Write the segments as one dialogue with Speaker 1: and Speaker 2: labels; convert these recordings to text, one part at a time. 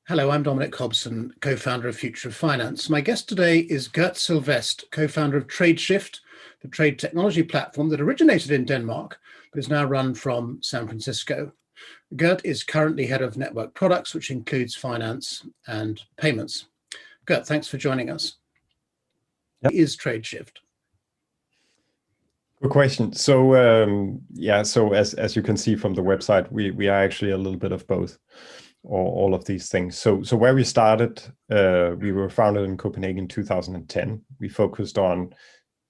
Speaker 1: Hello, I'm Dominic Hobson, co-founder of Future of Finance. My guest today is Gert Sylvest, co-founder of Tradeshift, the trade technology platform that originated in Denmark, but is now run from San Francisco. Gert is currently head of network products, which includes finance and payments. Gert, thanks for joining us.
Speaker 2: Yep.
Speaker 1: What is Tradeshift?
Speaker 2: Good question. So as you can see from the website, we are actually a little bit of both, or all of these things. So where we started, we were founded in Copenhagen in 2010. We focused on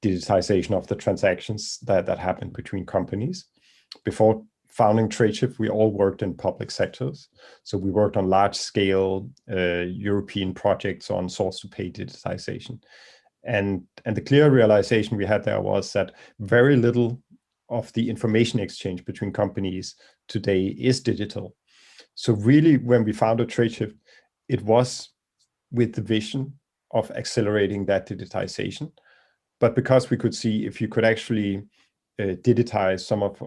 Speaker 2: digitization of the transactions that happened between companies. Before founding Tradeshift, we all worked in public sectors. So we worked on large scale European projects on source to pay digitization. And the clear realization we had there was that very little of the information exchange between companies today is digital. So really, when we founded Tradeshift, it was with the vision of accelerating that digitization. But because we could see if you could actually digitize some of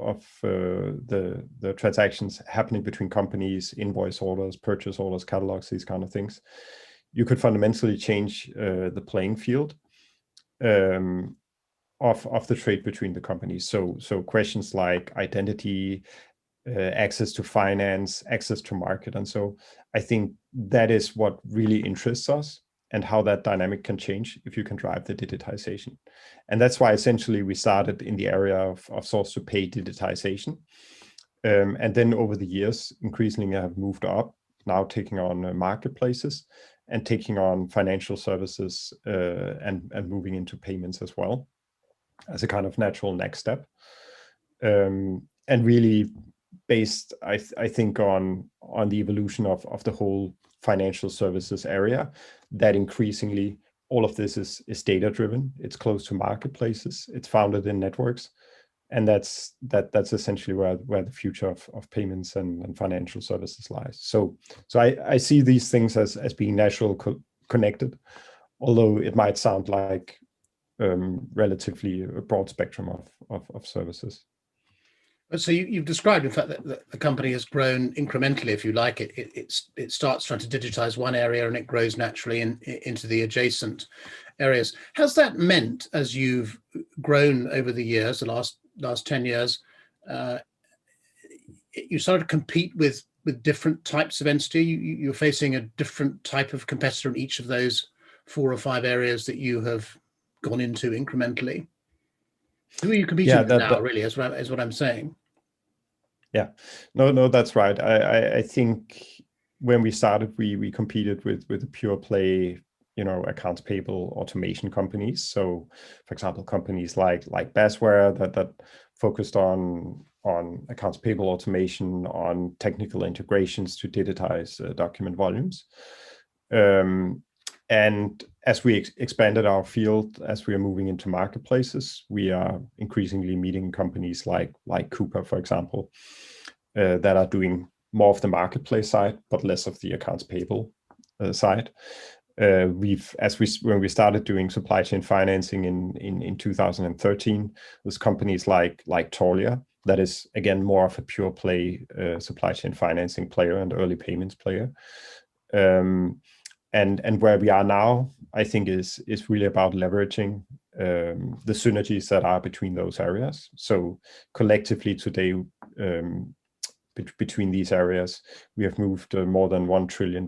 Speaker 2: the transactions happening between companies, invoice orders, purchase orders, catalogs, these kind of things, you could fundamentally change the playing field of the trade between the companies. So questions like identity, access to finance, access to market. And so I think that is what really interests us, and how that dynamic can change if you can drive the digitization. And that's why essentially we started in the area of source to pay digitization. And then over the years, increasingly have moved up, now taking on marketplaces and taking on financial services and moving into payments as well as a kind of natural next step. And really based, I think, on the evolution of the whole financial services area, that increasingly all of this is data driven. It's close to marketplaces. It's founded in networks, and that's essentially where the future of payments and financial services lies. So I see these things as being natural connected, although it might sound like relatively a broad spectrum of services.
Speaker 1: So you've described, in fact, that the company has grown incrementally, if you like. It starts trying to digitize one area and it grows naturally into the adjacent areas. Has that meant, as you've grown over the years, the last 10 years, you started to compete with different types of entity? You're facing a different type of competitor in each of those 4 or 5 areas that you have gone into incrementally? Who are you competing with now, really, is what I'm saying?
Speaker 2: Yeah, no, that's right. I think when we started, we competed with the pure play, accounts payable automation companies. So, for example, companies like Basware that focused on accounts payable automation, on technical integrations to digitize document volumes. And as we expanded our field, as we are moving into marketplaces, we are increasingly meeting companies like Cooper, for example, that are doing more of the marketplace side, but less of the accounts payable side. When we started doing supply chain financing in 2013, there's companies like Taulia, that is again more of a pure play supply chain financing player and early payments player. And where we are now, I think is really about leveraging the synergies that are between those areas. So collectively today, between these areas, we have moved more than $1 trillion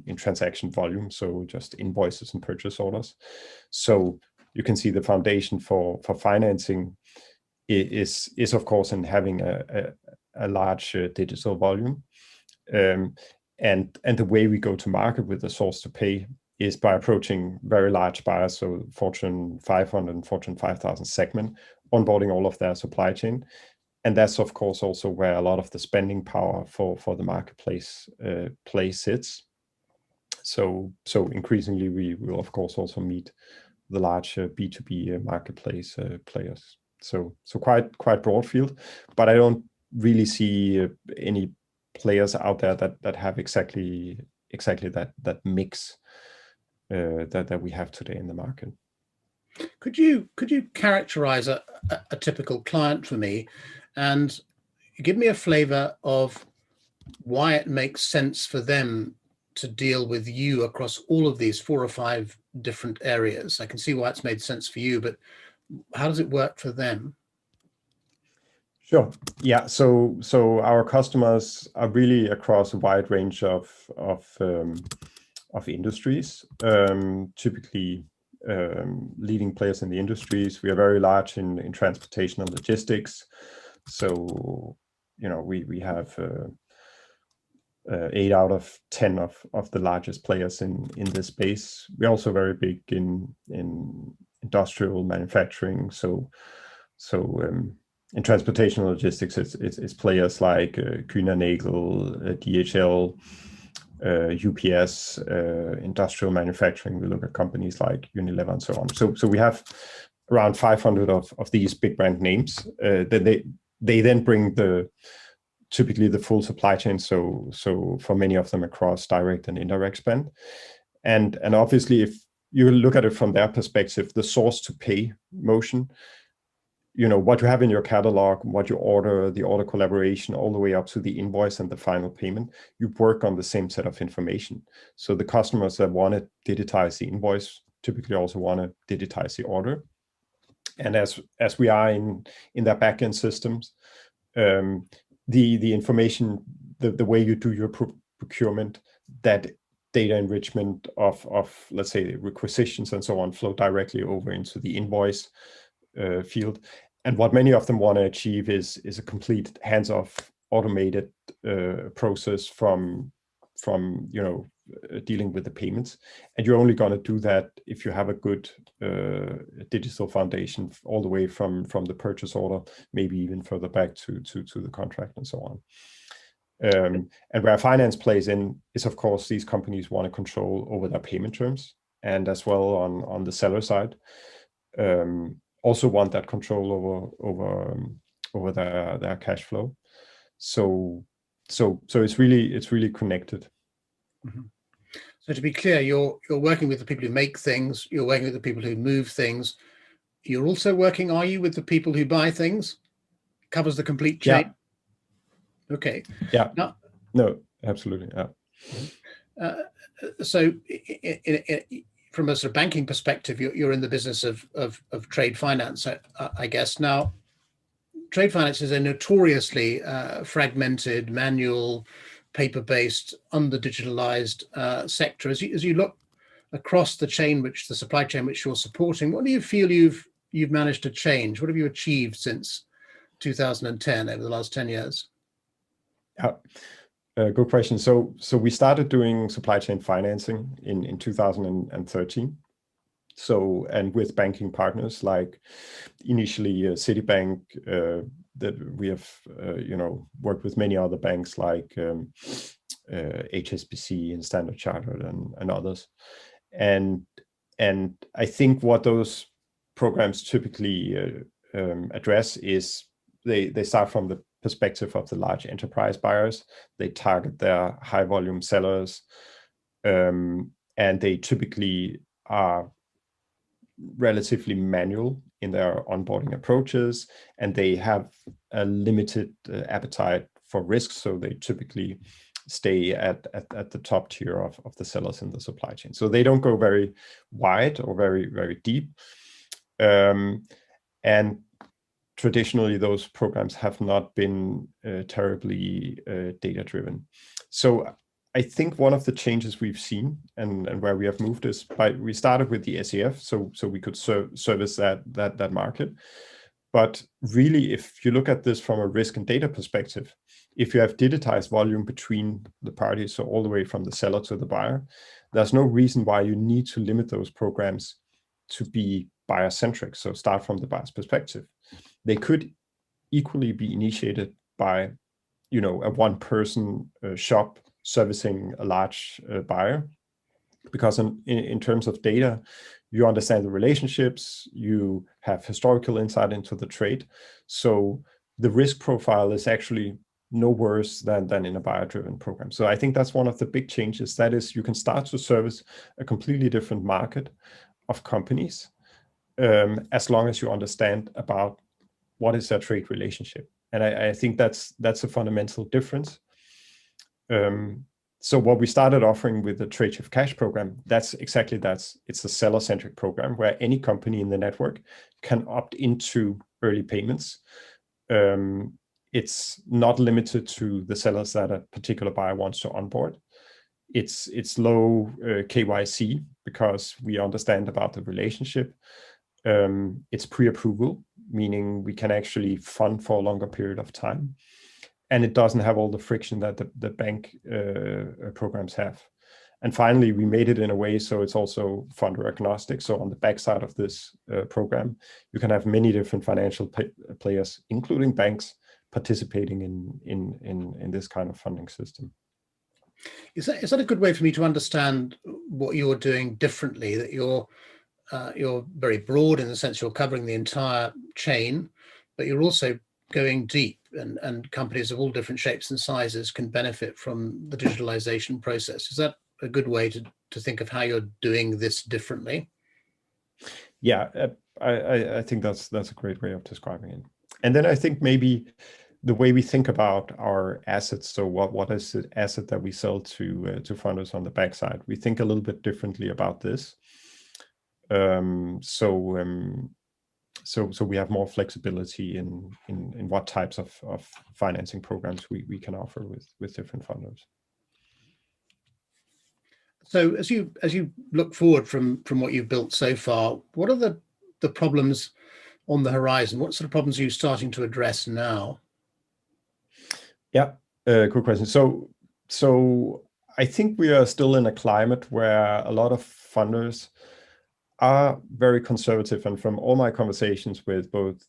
Speaker 2: in transaction volume, so just invoices and purchase orders. So you can see the foundation for financing is of course in having a large digital volume. And the way we go to market with the source to pay is by approaching very large buyers, so Fortune 500 and Fortune 5000 segment, onboarding all of their supply chain. And that's of course also where a lot of the spending power for the marketplace play sits. So increasingly we will of course also meet the large B2B marketplace players. So quite broad field, but I don't really see any players out there that have exactly that mix that we have today in the market.
Speaker 1: Could you characterize a typical client for me and give me a flavor of why it makes sense for them to deal with you across all of these 4 or 5 different areas? I can see why it's made sense for you, but how does it work for them?
Speaker 2: Sure. Yeah. So our customers are really across a wide range of industries. Typically, leading players in the industries. We are very large in transportation and logistics. So, we have 8 out of 10 of the largest players in this space. We're also very big in industrial manufacturing. So in transportation and logistics, it's players like Kühner Nagel, DHL, UPS, industrial manufacturing. We look at companies like Unilever and so on. So we have around 500 of these big brand names. They then bring typically the full supply chain. So for many of them across direct and indirect spend, and obviously if you look at it from their perspective, the source to pay motion, what you have in your catalog, what you order, the order collaboration, all the way up to the invoice and the final payment, you work on the same set of information. So the customers that want to digitize the invoice typically also want to digitize the order. And as we are in their backend systems, the information, the way you do your procurement, that data enrichment of let's say requisitions and so on, flow directly over into the invoice field. And what many of them want to achieve is a complete hands-off automated process from dealing with the payments. And you're only going to do that if you have a good digital foundation all the way from the purchase order, maybe even further back to the contract and so on. And where finance plays in is, of course, these companies want to control over their payment terms, and as well on the seller side, also want that control over their cash flow. So it's really connected.
Speaker 1: Mm-hmm. So to be clear, you're working with the people who make things, you're working with the people who move things. You're also working, are you, with the people who buy things? Covers the complete chain? Yeah. Okay.
Speaker 2: Yeah. No, absolutely. Yeah.
Speaker 1: So from a sort of banking perspective, you're in the business of trade finance, I guess. Now, trade finance is a notoriously fragmented, manual, paper-based, under-digitalized sector. As you look across the chain, the supply chain which you're supporting, what do you feel you've managed to change? What have you achieved since 2010 over the last 10 years?
Speaker 2: Yeah. Good question. So we started doing supply chain financing in 2013. So, and with banking partners like initially Citibank, that we have worked with many other banks like HSBC and Standard Chartered and others. And I think what those programs typically address is they start from the perspective of the large enterprise buyers. They target their high volume sellers, and they typically are relatively manual in their onboarding approaches, and they have a limited appetite for risk. So they typically stay at the top tier of the sellers in the supply chain. So they don't go very wide or very, very deep. And traditionally, those programs have not been terribly data-driven. So I think one of the changes we've seen and where we have moved is we started with the SEF, so we could service that market. But really, if you look at this from a risk and data perspective, if you have digitized volume between the parties, so all the way from the seller to the buyer, there's no reason why you need to limit those programs to be buyer-centric, so start from the buyer's perspective. They could equally be initiated by, a one-person shop servicing a large buyer, because in terms of data, you understand the relationships, you have historical insight into the trade, so the risk profile is actually no worse than in a buyer-driven program. So I think that's one of the big changes. That is, you can start to service a completely different market of companies, as long as you understand about what is their trade relationship. And I think that's a fundamental difference. So what we started offering with the Tradeshift Cash program, it's a seller-centric program where any company in the network can opt into early payments. It's not limited to the sellers that a particular buyer wants to onboard. It's low KYC because we understand about the relationship. It's pre-approval, meaning we can actually fund for a longer period of time. And it doesn't have all the friction that the bank programs have. And finally, we made it in a way so it's also funder agnostic. So on the backside of this program, you can have many different financial players, including banks, participating in this kind of funding system.
Speaker 1: Is that a good way for me to understand what you're doing differently? That you're very broad in the sense you're covering the entire chain, but you're also going deep, and companies of all different shapes and sizes can benefit from the digitalization process. Is that a good way to think of how you're doing this differently?
Speaker 2: Yeah, I think that's a great way of describing it. And then I think maybe the way we think about our assets, so what is the asset that we sell to funders on the backside, we think a little bit differently about this. So we have more flexibility in what types of financing programs we can offer with different funders.
Speaker 1: So as you look forward from what you've built so far, what are the problems on the horizon? What sort of problems are you starting to address now?
Speaker 2: Yeah, good question. So I think we are still in a climate where a lot of funders are very conservative, and from all my conversations with both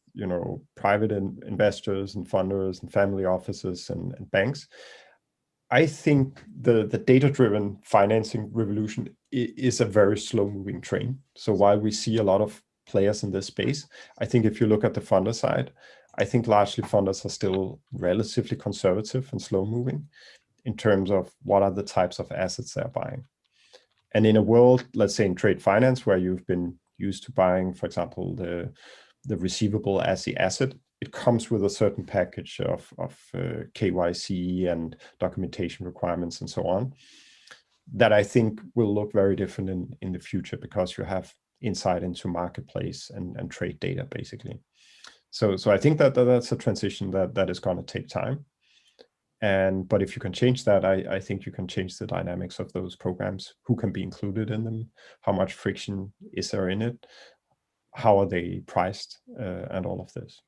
Speaker 2: private investors and funders and family offices and banks, I think the data-driven financing revolution is a very slow-moving train. So while we see a lot of players in this space, I think if you look at the funder side, I think largely funders are still relatively conservative and slow-moving in terms of what are the types of assets they're buying. And in a world, let's say in trade finance, where you've been used to buying, for example, the receivable as the asset, it comes with a certain package of KYC and documentation requirements and so on, that I think will look very different in the future because you have insight into marketplace and trade data, basically. So I think that's a transition that is going to take time. But if you can change that, I think you can change the dynamics of those programs, who can be included in them, how much friction is there in it, how are they priced, and all of this.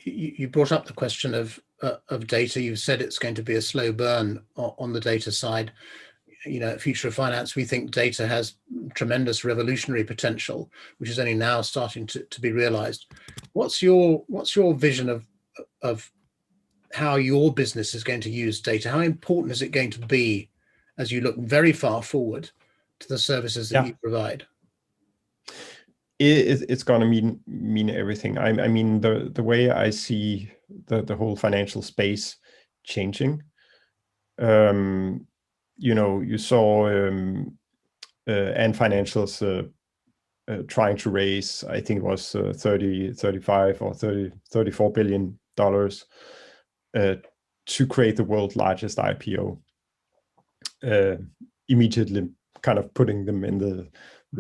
Speaker 1: You brought up the question of data. You said it's going to be a slow burn on the data side. At Future of Finance, we think data has tremendous revolutionary potential, which is only now starting to be realized. What's your vision of how your business is going to use data? How important is it going to be as you look very far forward to the services that you provide?
Speaker 2: It's going to mean everything. I mean, the way I see the whole financial space changing, you saw Ant Financials trying to raise, I think it was 35 or 34 billion dollars to create the world's largest IPO, immediately kind of putting them in the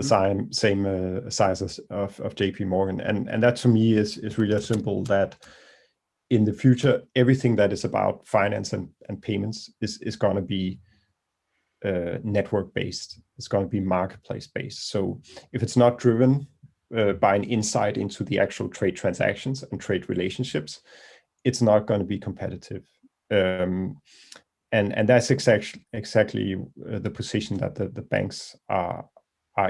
Speaker 2: same size of JP Morgan. And that to me is really a symbol that in the future, everything that is about finance and payments is going to be network based. It's going to be marketplace based. So if it's not driven by an insight into the actual trade transactions and trade relationships, it's not going to be competitive. And that's exactly the position that the banks are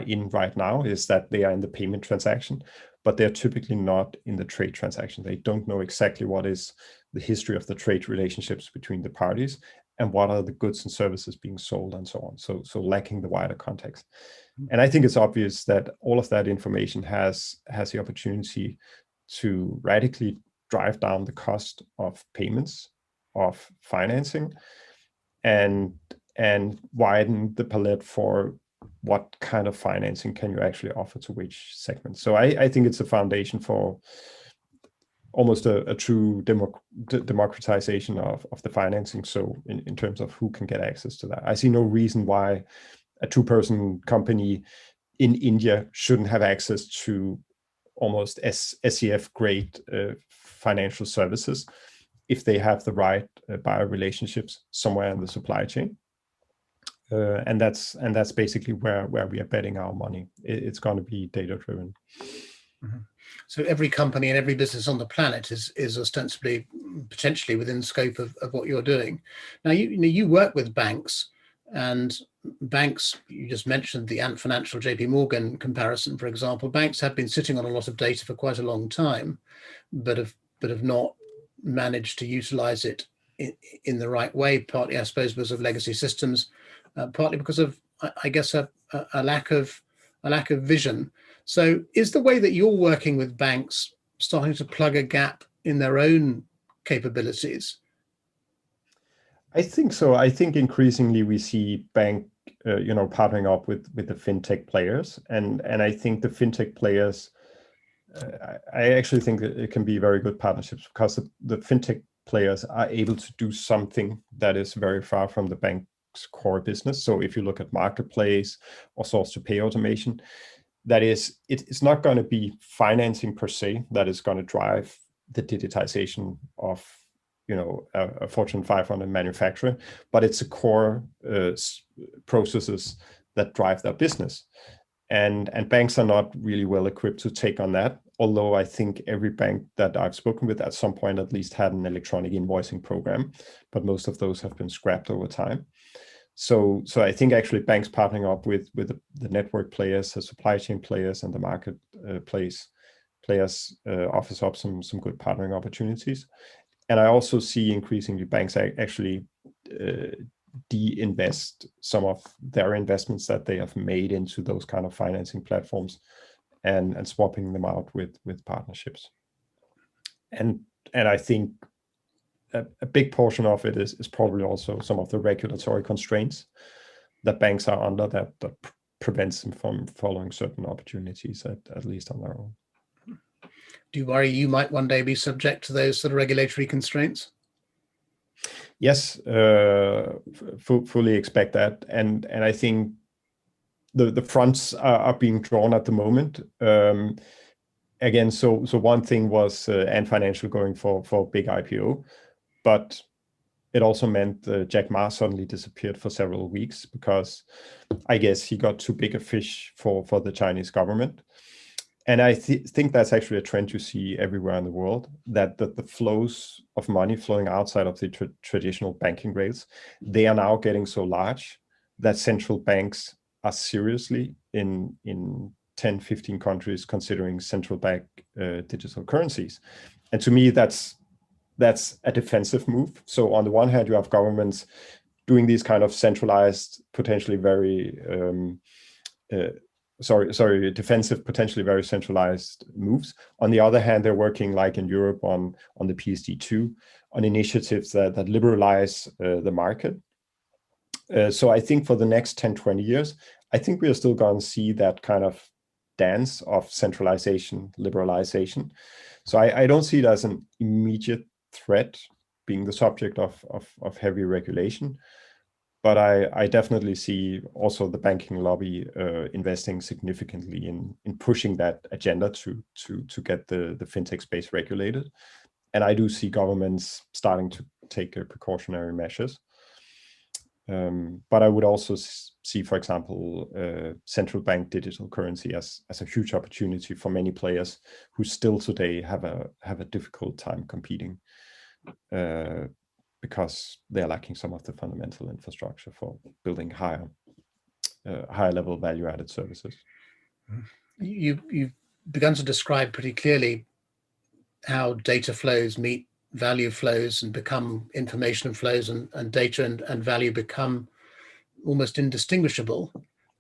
Speaker 2: in right now, is that they are in the payment transaction, but they're typically not in the trade transaction. They don't know exactly what is the history of the trade relationships between the parties and what are the goods and services being sold and so on. So lacking the wider context. And I think it's obvious that all of that information has the opportunity to radically drive down the cost of payments, of financing, and widen the palette for what kind of financing can you actually offer to which segment. So I think it's a foundation for almost a true democratization of the financing. So in terms of who can get access to that, I see no reason why a two-person company in India shouldn't have access to almost SEF grade financial services if they have the right buyer relationships somewhere in the supply chain. And that's basically where we are betting our money. It's going to be data driven.
Speaker 1: Mm-hmm. So every company and every business on the planet is ostensibly potentially within scope of what you're doing. Now you work with banks, and banks, you just mentioned the Ant Financial JP Morgan comparison, for example. Banks have been sitting on a lot of data for quite a long time, but have not managed to utilize it in the right way, partly I suppose because of legacy systems, partly because of I guess a lack of vision. So is the way that you're working with banks starting to plug a gap in their own capabilities?
Speaker 2: I think so. I think increasingly we see partnering up with the fintech players, and I think the fintech players, I actually think that it can be very good partnerships, because the fintech players are able to do something that is very far from the bank's core business. So if you look at marketplace or source to pay automation, that is, it's not going to be financing per se that is going to drive the digitization of a Fortune 500 manufacturer, but it's a core processes that drive their business. And banks are not really well equipped to take on that, although I think every bank that I've spoken with at some point at least had an electronic invoicing program, but most of those have been scrapped over time. So I think actually banks partnering up with the network players, the supply chain players, and the marketplace players offers up some good partnering opportunities. And I also see increasingly banks actually de-invest some of their investments that they have made into those kind of financing platforms, and swapping them out with partnerships. And I think a big portion of it is probably also some of the regulatory constraints that banks are under that prevents them from following certain opportunities, at least on their own.
Speaker 1: Do you worry you might one day be subject to those sort of regulatory constraints?
Speaker 2: Yes, fully expect that, and I think the fronts are being drawn at the moment. Again, so one thing was Ant Financial going for big IPO, but it also meant Jack Ma suddenly disappeared for several weeks, because I guess he got too big a fish for the Chinese government. And I think that's actually a trend you see everywhere in the world, that the flows of money flowing outside of the traditional banking rails, they are now getting so large that central banks are seriously in 10, 15 countries considering central bank digital currencies. And to me, that's a defensive move. So on the one hand, you have governments doing these kind of centralized, potentially very defensive, potentially very centralized moves. On the other hand, they're working, like in Europe, on the PSD2, on initiatives that liberalize the market. So I think for the next 10, 20 years, I think we are still going to see that kind of dance of centralization, liberalization. So I don't see it as an immediate threat being the subject of heavy regulation. But I definitely see also the banking lobby investing significantly in pushing that agenda to get the fintech space regulated. And I do see governments starting to take precautionary measures. But I would also see, for example, central bank digital currency as a huge opportunity for many players who still today have a difficult time competing. Because they're lacking some of the fundamental infrastructure for building higher level value-added services.
Speaker 1: You've begun to describe pretty clearly how data flows meet value flows and become information flows, and data and value become almost indistinguishable,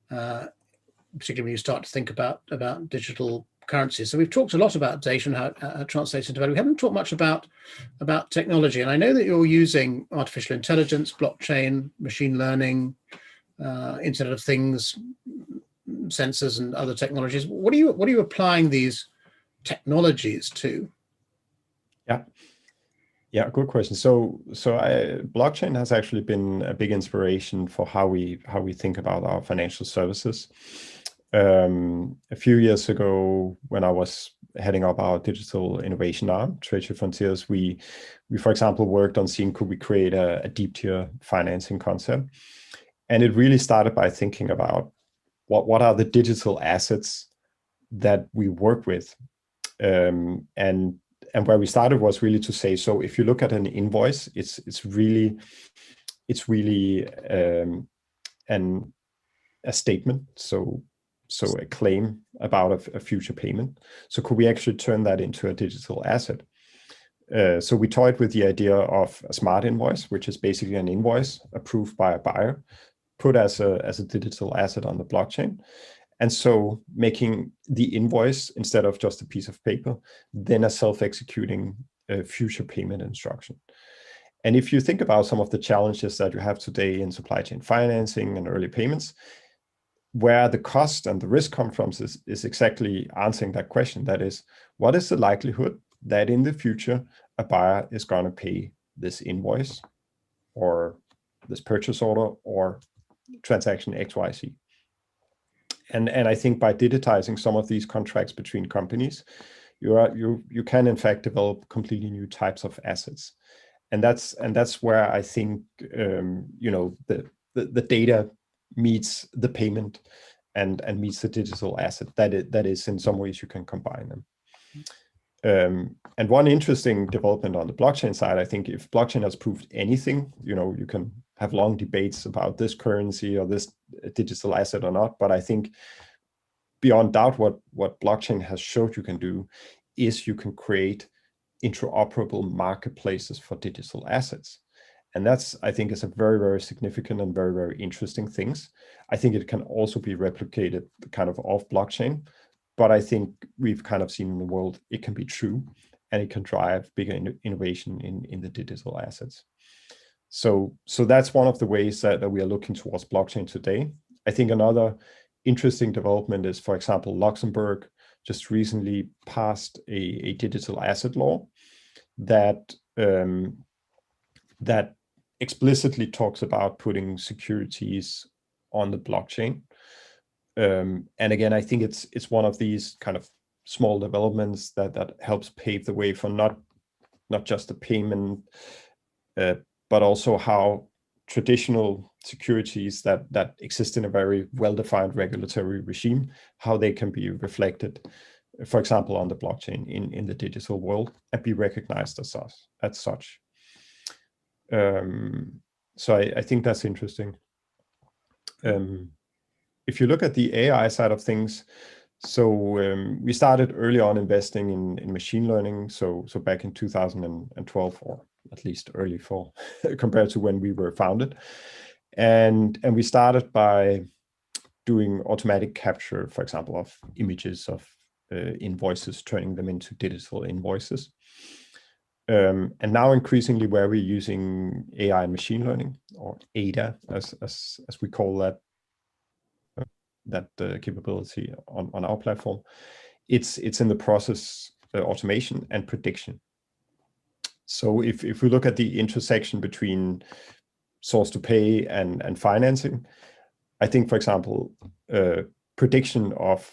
Speaker 1: particularly when you start to think about digital currencies. So we've talked a lot about data and how it translates into value. We haven't talked much about technology. And I know that you're using artificial intelligence, blockchain, machine learning, Internet of Things, sensors, and other technologies. What are you applying these technologies to?
Speaker 2: Yeah. Yeah, good question. So blockchain has actually been a big inspiration for how we think about our financial services. A few years ago, when I was heading up our digital innovation arm, Tradeshift Frontiers, we for example worked on seeing could we create a deep tier financing concept, and it really started by thinking about what are the digital assets that we work with, and where we started was really to say, so if you look at an invoice, it's really an a statement, so a claim about a future payment. So could we actually turn that into a digital asset? So we toyed with the idea of a smart invoice, which is basically an invoice approved by a buyer, put as a digital asset on the blockchain. And so making the invoice, instead of just a piece of paper, then a self-executing future payment instruction. And if you think about some of the challenges that you have today in supply chain financing and early payments, where the cost and the risk come from is exactly answering that question. That is, what is the likelihood that in the future a buyer is going to pay this invoice or this purchase order or transaction XYZ? And I think by digitizing some of these contracts between companies, you can in fact develop completely new types of assets, and that's where I think the data meets the payment and meets the digital asset. That is in some ways you can combine them. And one interesting development on the blockchain side, I think if blockchain has proved anything, you can have long debates about this currency or this digital asset or not, but I think beyond doubt what blockchain has showed you can do is you can create interoperable marketplaces for digital assets. And that's, I think, is a very, very significant and very, very interesting things. I think it can also be replicated kind of off blockchain, but I think we've kind of seen in the world it can be true, and it can drive bigger innovation in the digital assets. So that's one of the ways that we are looking towards blockchain today. I think another interesting development is, for example, Luxembourg just recently passed a digital asset law that that explicitly talks about putting securities on the blockchain. And again, I think it's one of these kind of small developments that helps pave the way for not just the payment, but also how traditional securities that exist in a very well-defined regulatory regime, how they can be reflected, for example, on the blockchain in the digital world and be recognized as such. So I think that's interesting. If you look at the AI side of things, so we started early on investing in machine learning. So back in 2012, or at least early for compared to when we were founded, and we started by doing automatic capture, for example, of images of invoices, turning them into digital invoices. And now increasingly where we're using AI and machine learning, or ADA as we call that capability on our platform, it's in the process automation and prediction. So if we look at the intersection between source to pay and financing, I think, for example, prediction of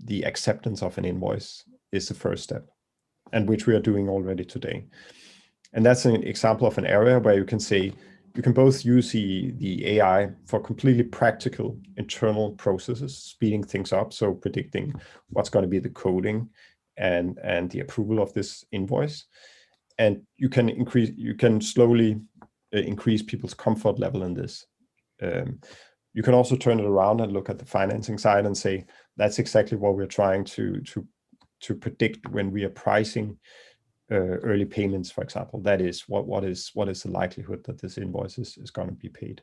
Speaker 2: the acceptance of an invoice is the first step, and which we are doing already today. And that's an example of an area where you can say you can both use the AI for completely practical internal processes, speeding things up, so predicting what's going to be the coding and the approval of this invoice. And you can slowly increase people's comfort level in this. You can also turn it around and look at the financing side and say that's exactly what we're trying to predict when we are pricing early payments, for example. That is what is the likelihood that this invoice is going to be paid.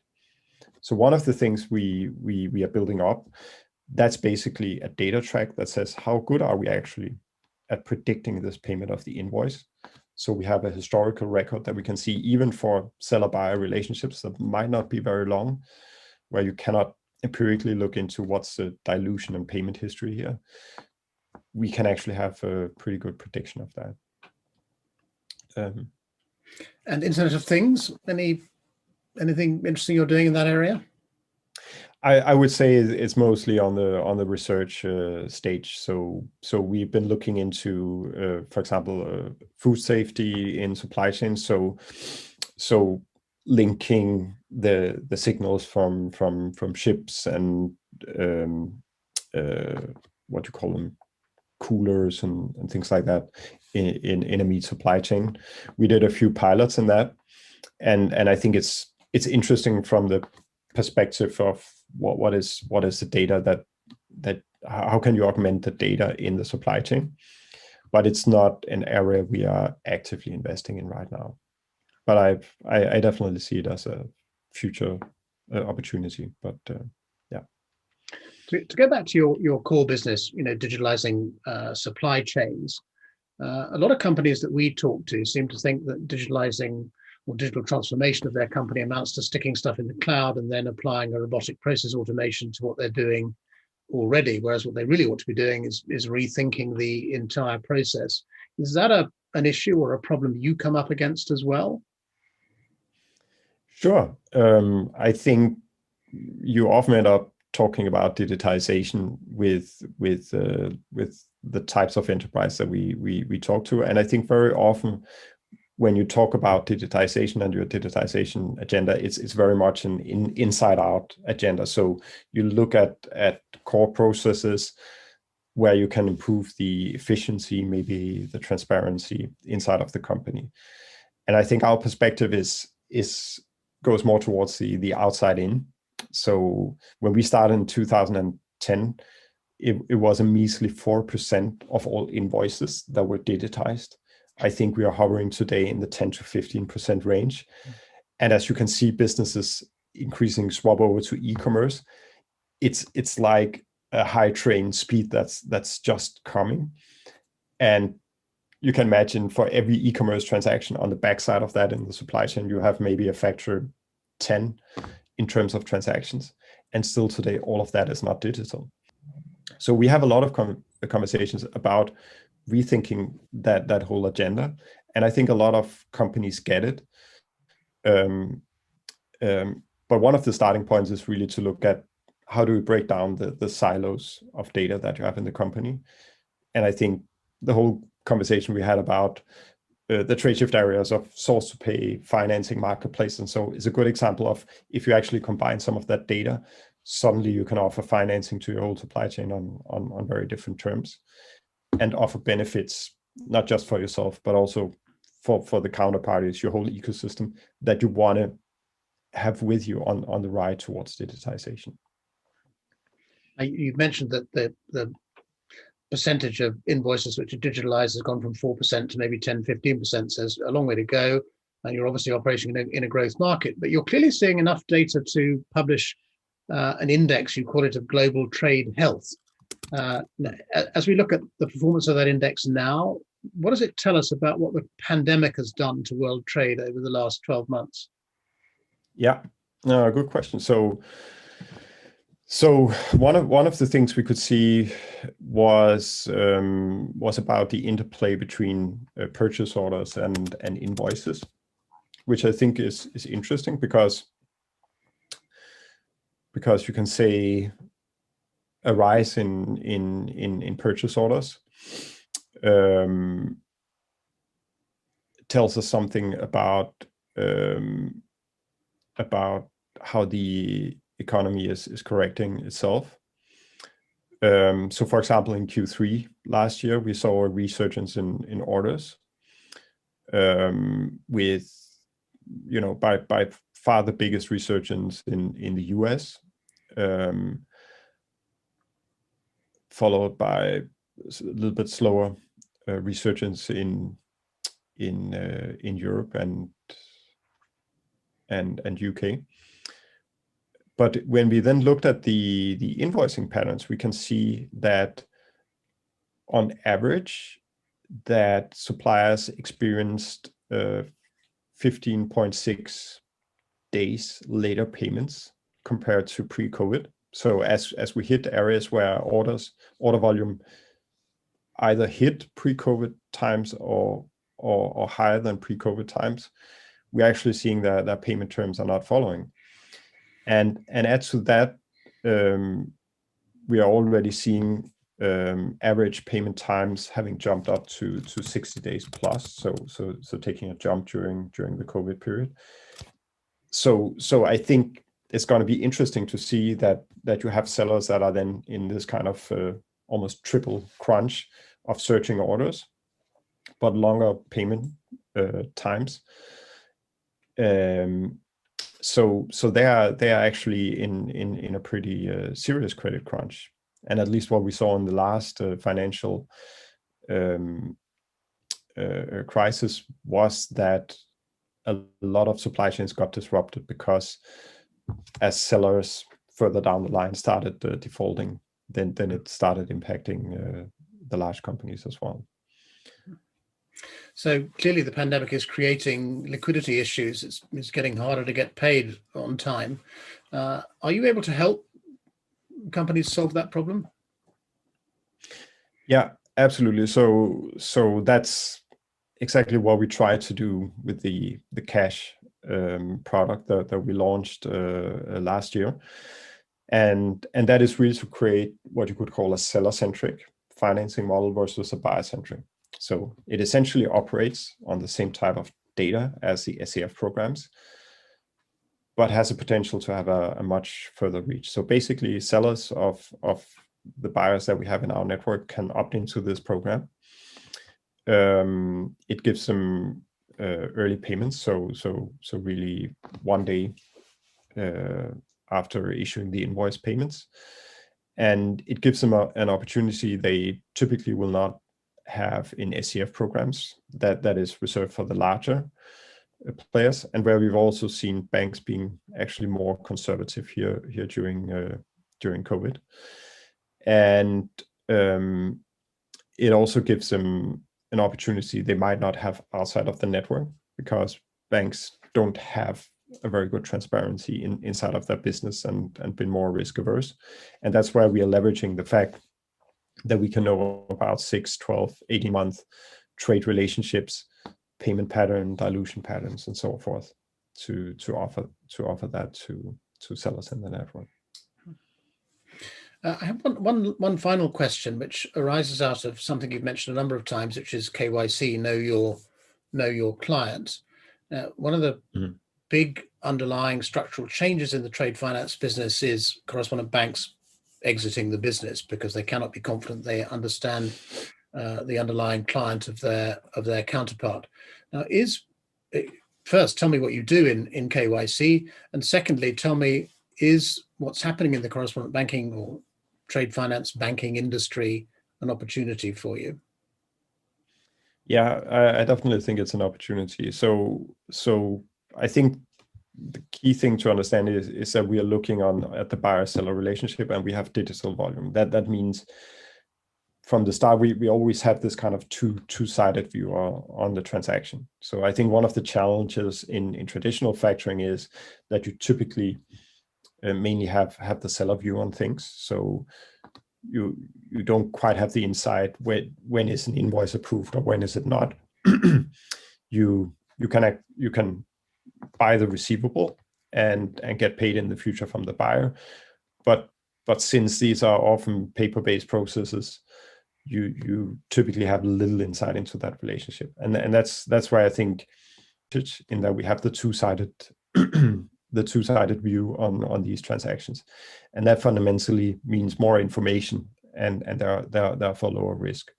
Speaker 2: So one of the things we are building up, that's basically a data track that says how good are we actually at predicting this payment of the invoice. So we have a historical record that we can see even for seller-buyer relationships that might not be very long, where you cannot empirically look into what's the dilution and payment history here. We can actually have a pretty good prediction of that.
Speaker 1: And Internet of Things, anything interesting you're doing in that area?
Speaker 2: I would say it's mostly on the research stage. So we've been looking into, for example, food safety in supply chains. So linking the signals from ships and what you call them, coolers and things like that in a meat supply chain. We did a few pilots in that, and I think it's interesting from the perspective of what is the data that how can you augment the data in the supply chain, but it's not an area we are actively investing in right now. But I definitely see it as a future opportunity. But yeah.
Speaker 1: To go back to your core business, digitalizing supply chains, a lot of companies that we talk to seem to think that digitalizing or digital transformation of their company amounts to sticking stuff in the cloud and then applying a robotic process automation to what they're doing already, whereas what they really ought to be doing is rethinking the entire process. Is that an issue or a problem you come up against as well?
Speaker 2: Sure. I think you often end up talking about digitization with the types of enterprise that we talk to, and I think very often when you talk about digitization and your digitization agenda, it's very much an inside out agenda. So you look at core processes where you can improve the efficiency, maybe the transparency inside of the company. And I think our perspective goes more towards the outside in. So when we started in 2010, it was a measly 4% of all invoices that were digitized. I think we are hovering today in the 10 to 15% range. And as you can see, businesses increasing swap over to e-commerce. It's like a high train speed that's just coming. And you can imagine for every e-commerce transaction on the backside of that in the supply chain, you have maybe a factor 10 in terms of transactions. And still today, all of that is not digital. So we have a lot of conversations about rethinking that whole agenda. And I think a lot of companies get it. But one of the starting points is really to look at how do we break down the silos of data that you have in the company. And I think the whole conversation we had about the Tradeshift areas of source to pay, financing, marketplace, and so is a good example of if you actually combine some of that data, suddenly you can offer financing to your whole supply chain on very different terms and offer benefits, not just for yourself, but also for the counterparties, your whole ecosystem that you want to have with you on the ride towards digitization.
Speaker 1: You've mentioned that the percentage of invoices which are digitalized has gone from 4% to maybe 10, 15%. So there's a long way to go. And you're obviously operating in a growth market, but you're clearly seeing enough data to publish an index, you call it, of global trade health. As we look at the performance of that index now, what does it tell us about what the pandemic has done to world trade over the last 12 months?
Speaker 2: Yeah, no, good question. So one of the things we could see was about the interplay between purchase orders and invoices, which I think is interesting because you can say a rise in purchase orders tells us something about how the economy is correcting itself. So for example, in Q3 last year, we saw a resurgence in orders with, by far the biggest resurgence in the US, followed by a little bit slower resurgence in Europe and UK. But when we then looked at the invoicing patterns, we can see that on average, that suppliers experienced 15.6 days later payments compared to pre-COVID. So as we hit areas where order volume either hit pre-COVID times or or higher than pre-COVID times, we're actually seeing that their payment terms are not following. And add to that, we are already seeing average payment times having jumped up to 60 days plus. So taking a jump during the COVID period. So I think it's going to be interesting to see that you have sellers that are then in this kind of almost triple crunch of searching orders, but longer payment times. So they are actually in a pretty serious credit crunch, and at least what we saw in the last financial crisis was that a lot of supply chains got disrupted because as sellers further down the line started defaulting, then it started impacting the large companies as well.
Speaker 1: So clearly the pandemic is creating liquidity issues. It's getting harder to get paid on time. Are you able to help companies solve that problem?
Speaker 2: Yeah, absolutely. So that's exactly what we try to do with the cash product that we launched last year. And that is really to create what you could call a seller-centric financing model versus a buyer-centric. So it essentially operates on the same type of data as the SEF programs, but has a potential to have a much further reach. So basically, sellers of the buyers that we have in our network can opt into this program. It gives them early payments, so really 1 day after issuing the invoice payments, and it gives them an opportunity they typically will not have in SEF programs that is reserved for the larger players, and where we've also seen banks being actually more conservative here during COVID. And it also gives them an opportunity they might not have outside of the network, because banks don't have a very good transparency inside of their business and been more risk averse. And that's why we are leveraging the fact that we can know about 6, 12, 18-month trade relationships, payment pattern, dilution patterns, and so forth to offer that to sellers in the network.
Speaker 1: I have one final question, which arises out of something you've mentioned a number of times, which is KYC, know your client. One of the big underlying structural changes in the trade finance business is correspondent banks exiting the business because they cannot be confident they understand the underlying client of their counterpart. Now, first, tell me what you do in KYC, and secondly, tell me, is what's happening in the correspondent banking or trade finance banking industry an opportunity for you?
Speaker 2: Yeah, I definitely think it's an opportunity. So I think the key thing to understand is that we are looking at the buyer-seller relationship, and we have digital volume. That means from the start, we always have this kind of two-sided view on the transaction. So I think one of the challenges in traditional factoring is that you typically mainly have the seller view on things. So you don't quite have the insight when is an invoice approved or when is it not. You can buy the receivable and get paid in the future from the buyer, but since these are often paper-based processes, you typically have little insight into that relationship, and that's why I think in that we have the two-sided view on these transactions, and that fundamentally means more information and therefore lower risk.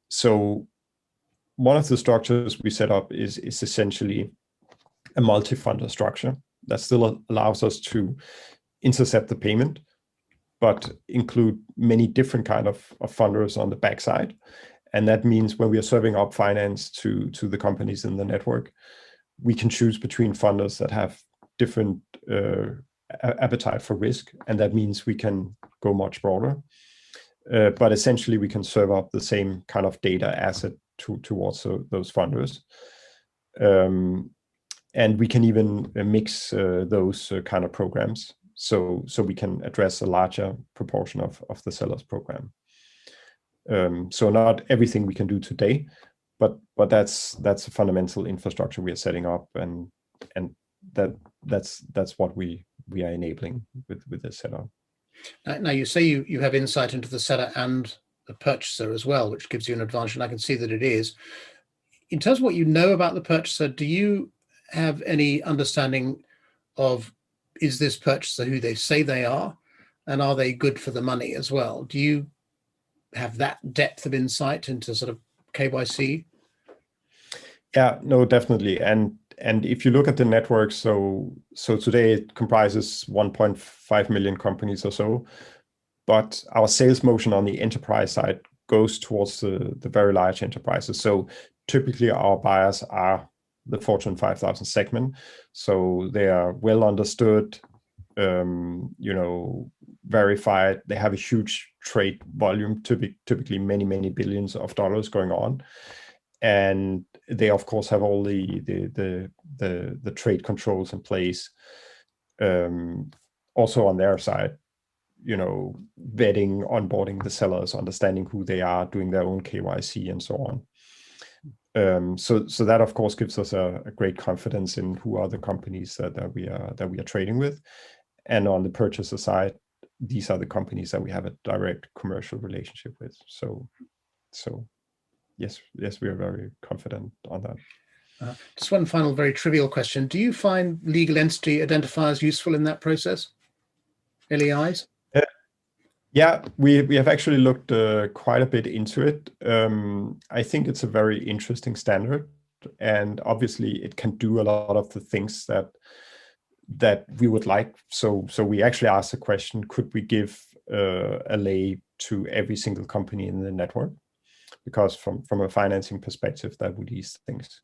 Speaker 2: So one of the structures we set up is essentially a multi-funder structure that still allows us to intercept the payment, but include many different kind of funders on the backside. And that means when we are serving up finance to the companies in the network, we can choose between funders that have different appetite for risk, and that means we can go much broader. But essentially, we can serve up the same kind of data asset towards those funders. And we can even mix those kind of programs, so we can address a larger proportion of the seller's program. So not everything we can do today, but that's a fundamental infrastructure we are setting up, and that's what we are enabling with this setup.
Speaker 1: Now you say you have insight into the seller and the purchaser as well, which gives you an advantage, and I can see that it is. In terms of what you know about the purchaser, do you have any understanding of, is this purchaser who they say they are, and are they good for the money as well? Do you have that depth of insight into sort of KYC?
Speaker 2: Yeah, no, definitely. And if you look at the network, so today it comprises 1.5 million companies or so, but our sales motion on the enterprise side goes towards the very large enterprises. So typically our buyers are the Fortune 5,000 segment. So they are well understood, verified. They have a huge trade volume, typically many billions of dollars going on. And they of course have all the trade controls in place. Also on their side, vetting, onboarding the sellers, understanding who they are, doing their own KYC and so on. So that of course gives us a great confidence in who are the companies that we are trading with. And on the purchaser side, these are the companies that we have a direct commercial relationship with. So yes, we are very confident on that.
Speaker 1: Just one final very trivial question. Do you find legal entity identifiers useful in that process? LEIs?
Speaker 2: Yeah, we have actually looked quite a bit into it. I think it's a very interesting standard, and obviously it can do a lot of the things that we would like. So we actually asked the question: could we give a lay to every single company in the network? Because from a financing perspective, that would ease things.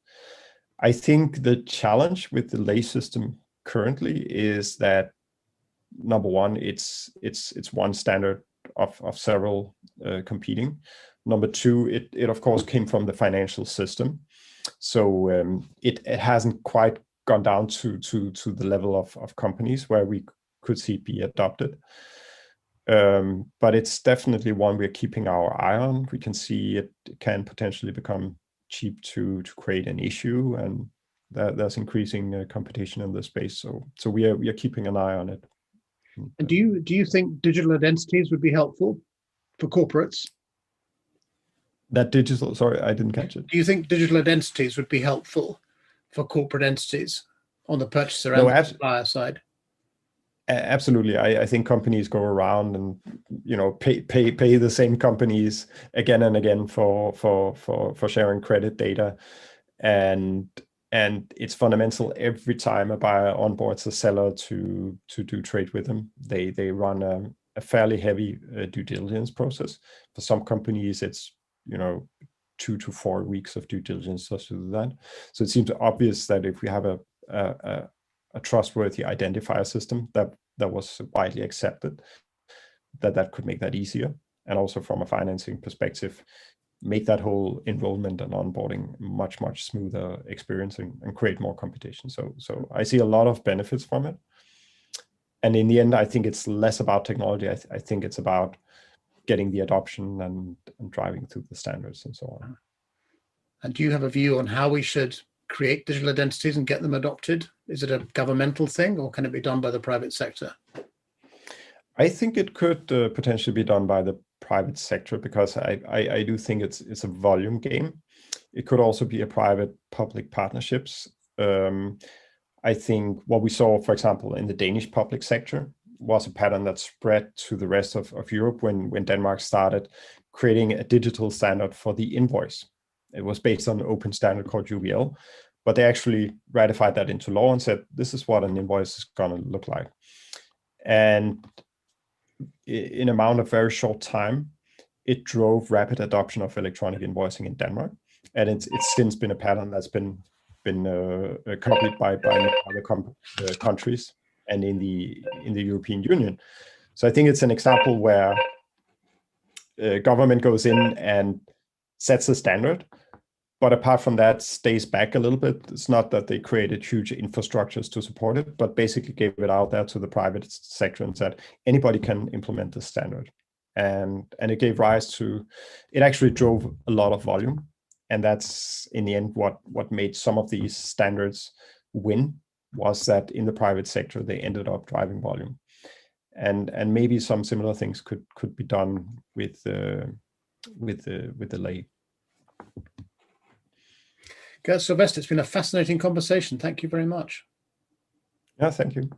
Speaker 2: I think the challenge with the lay system currently is that, number one, it's one standard of several competing. Number two, it of course came from the financial system, so it hasn't quite gone down to the level of companies where we could see it be adopted. But it's definitely one we're keeping our eye on. We can see it can potentially become cheap to create an issue, and there's increasing competition in the space. So we are keeping an eye on it.
Speaker 1: And do you think digital identities would be helpful for corporates?
Speaker 2: Sorry, I didn't catch it.
Speaker 1: Do you think digital identities would be helpful for corporate entities on the purchaser and the supplier side?
Speaker 2: Absolutely. I think companies go around and pay the same companies again and again for sharing credit data, and it's fundamental every time a buyer onboards a seller to do trade with them. They run a fairly heavy due diligence process. For some companies, it's 2 to 4 weeks of due diligence just to do that. So it seems obvious that if we have a trustworthy identifier system that was widely accepted, that could make that easier, and also from a financing perspective, make that whole enrollment and onboarding much smoother experience and create more competition. So I see a lot of benefits from it, and in the end, I think it's less about technology. I think it's about getting the adoption and driving through the standards and so on.
Speaker 1: And do you have a view on how we should create digital identities and get them adopted? Is it a governmental thing, or can it be done by the private sector?
Speaker 2: I think it could potentially be done by the private sector, because I do think it's a volume game. It could also be a private-public partnerships. I think what we saw, for example, in the Danish public sector was a pattern that spread to the rest of Europe when Denmark started creating a digital standard for the invoice. It was based on an open standard called UVL, but they actually ratified that into law and said, this is what an invoice is going to look like. And in an amount of very short time, it drove rapid adoption of electronic invoicing in Denmark. And it's since been a pattern that's been copied by other countries and in the European Union. So I think it's an example where government goes in and sets a standard, but apart from that, stays back a little bit. It's not that they created huge infrastructures to support it, but basically gave it out there to the private sector and said, anybody can implement this standard. And it gave rise to, it actually drove a lot of volume. And that's in the end what made some of these standards win, was that in the private sector they ended up driving volume. And maybe some similar things could be done with the lay.
Speaker 1: Gert Sylvest, it's been a fascinating conversation. Thank you very much.
Speaker 2: Yeah, thank you.